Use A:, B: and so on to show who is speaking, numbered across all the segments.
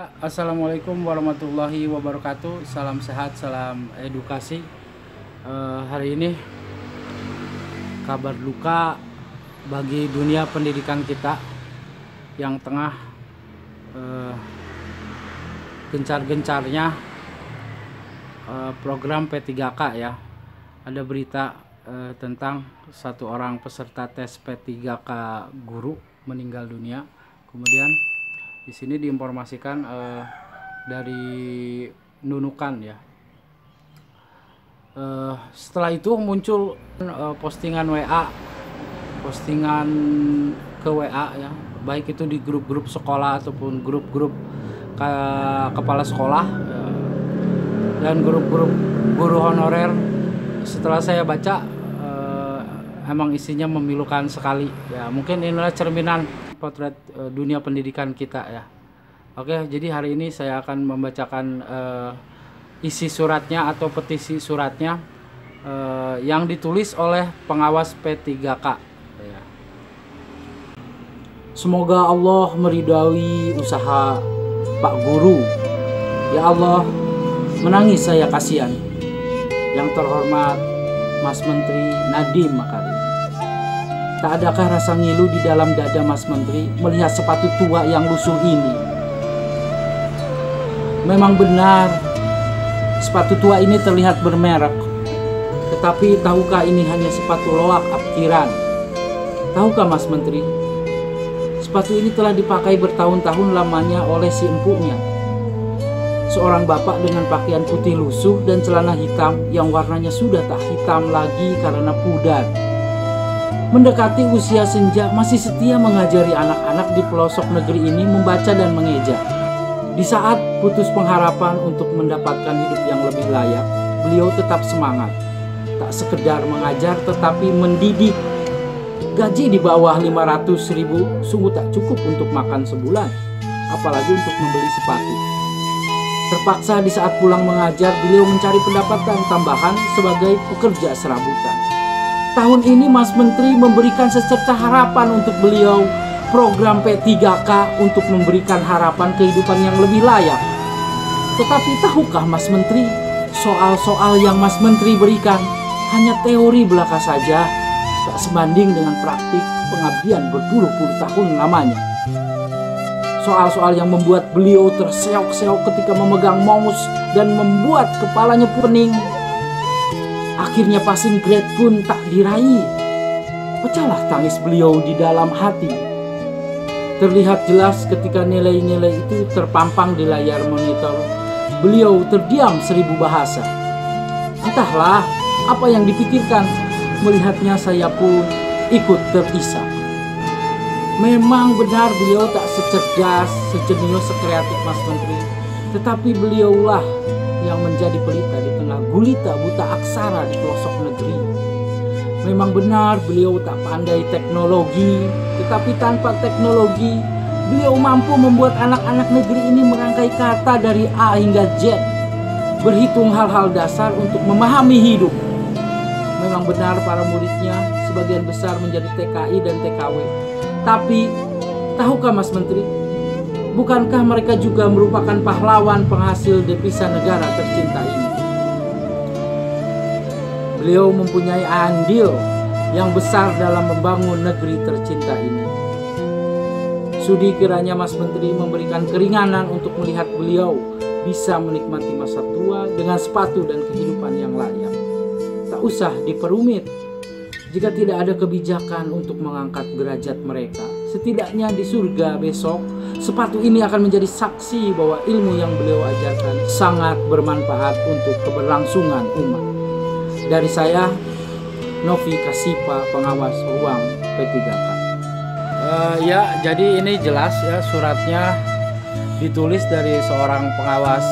A: Assalamualaikum warahmatullahi wabarakatuh. Salam sehat, salam edukasi. Hari ini kabar duka bagi dunia pendidikan kita yang tengah gencar-gencarnya program P3K ya. Ada berita tentang satu orang peserta tes P3K guru meninggal dunia. Kemudian di sini diinformasikan dari Nunukan ya. Setelah itu muncul postingan ke WA ya, baik itu di grup-grup sekolah ataupun grup-grup kepala sekolah dan grup-grup guru honorer. Setelah saya baca, emang isinya memilukan sekali ya. Mungkin inilah cerminan potret dunia pendidikan kita ya. Oke, jadi hari ini saya akan membacakan isi suratnya atau petisi suratnya yang ditulis oleh pengawas P3K ya. Semoga Allah meridai usaha Pak Guru. Ya Allah, menangis saya kasihan. Yang terhormat Mas Menteri Nadiem Makarim. Tak adakah rasa ngilu di dalam dada Mas Menteri melihat sepatu tua yang lusuh ini? Memang benar, sepatu tua ini terlihat bermerek. Tetapi tahukah ini hanya sepatu loak apkiran? Tahukah Mas Menteri, sepatu ini telah dipakai bertahun-tahun lamanya oleh si empunya. Seorang bapak dengan pakaian putih lusuh dan celana hitam yang warnanya sudah tak hitam lagi karena pudar. Mendekati usia senja masih setia mengajari anak-anak di pelosok negeri ini membaca dan mengeja. Di saat putus pengharapan untuk mendapatkan hidup yang lebih layak, beliau tetap semangat. Tak sekedar mengajar tetapi mendidik. Gaji di bawah 500.000 sungguh tak cukup untuk makan sebulan, apalagi untuk membeli sepatu. Terpaksa di saat pulang mengajar, beliau mencari pendapatan tambahan sebagai pekerja serabutan. Tahun ini Mas Menteri memberikan secerca harapan untuk beliau, program P3K untuk memberikan harapan kehidupan yang lebih layak. Tetapi tahukah Mas Menteri, soal-soal yang Mas Menteri berikan hanya teori belaka saja, tak sebanding dengan praktik pengabdian berpuluh-puluh tahun lamanya. Soal-soal yang membuat beliau terseok-seok ketika memegang mouse dan membuat kepalanya pening. Akhirnya passing grade pun tak diraih. Pecahlah tangis beliau di dalam hati. Terlihat jelas ketika nilai-nilai itu terpampang di layar monitor. Beliau terdiam 1000 bahasa. Entahlah apa yang dipikirkan. Melihatnya saya pun ikut terisak. Memang benar beliau tak secerdas, sejenius, sekreatif Mas Menteri. Tetapi beliaulah yang menjadi pelita di tengah gulita buta aksara di pelosok negeri. Memang benar beliau tak pandai teknologi. Tetapi tanpa teknologi, beliau mampu membuat anak-anak negeri ini merangkai kata dari A hingga Z. Berhitung hal-hal dasar untuk memahami hidup. Memang benar para muridnya sebagian besar menjadi TKI dan TKW. Tapi, tahukah Mas Menteri, bukankah mereka juga merupakan pahlawan penghasil devisa negara tercinta ini? Beliau mempunyai andil yang besar dalam membangun negeri tercinta ini. Sudi kiranya Mas Menteri memberikan keringanan untuk melihat beliau bisa menikmati masa tua dengan sepatu dan kehidupan yang layak. Tak usah diperumit. Jika tidak ada kebijakan untuk mengangkat derajat mereka, setidaknya di surga besok, sepatu ini akan menjadi saksi bahwa ilmu yang beliau ajarkan sangat bermanfaat untuk keberlangsungan umat. Dari saya, Novi Kasipa, pengawas ruang P3K. Ya, jadi ini jelas ya, suratnya ditulis dari seorang pengawas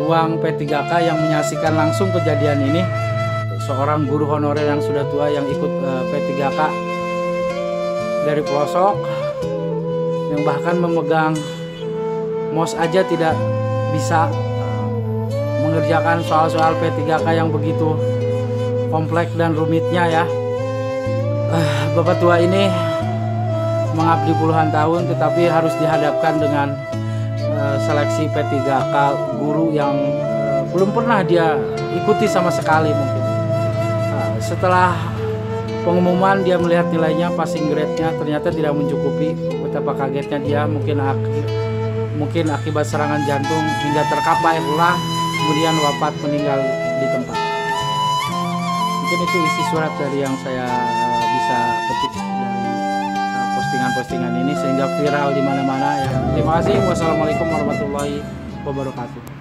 A: ruang P3K yang menyaksikan langsung kejadian ini. Seorang guru honorer yang sudah tua yang ikut P3K dari pelosok, yang bahkan memegang mouse aja tidak bisa mengerjakan soal-soal P3K yang begitu kompleks dan rumitnya ya. Bapak tua ini mengabdi puluhan tahun, tetapi harus dihadapkan dengan seleksi P3K guru yang belum pernah dia ikuti sama sekali mungkin. Setelah pengumuman dia melihat nilainya, passing grade-nya ternyata tidak mencukupi. Betapa kagetnya dia, mungkin akibat serangan jantung hingga terkapar lelah, kemudian wafat meninggal di tempat. Mungkin itu isi surat dari yang saya bisa petik dari postingan-postingan ini sehingga viral di mana-mana ya. Terima kasih. Wassalamualaikum warahmatullahi wabarakatuh.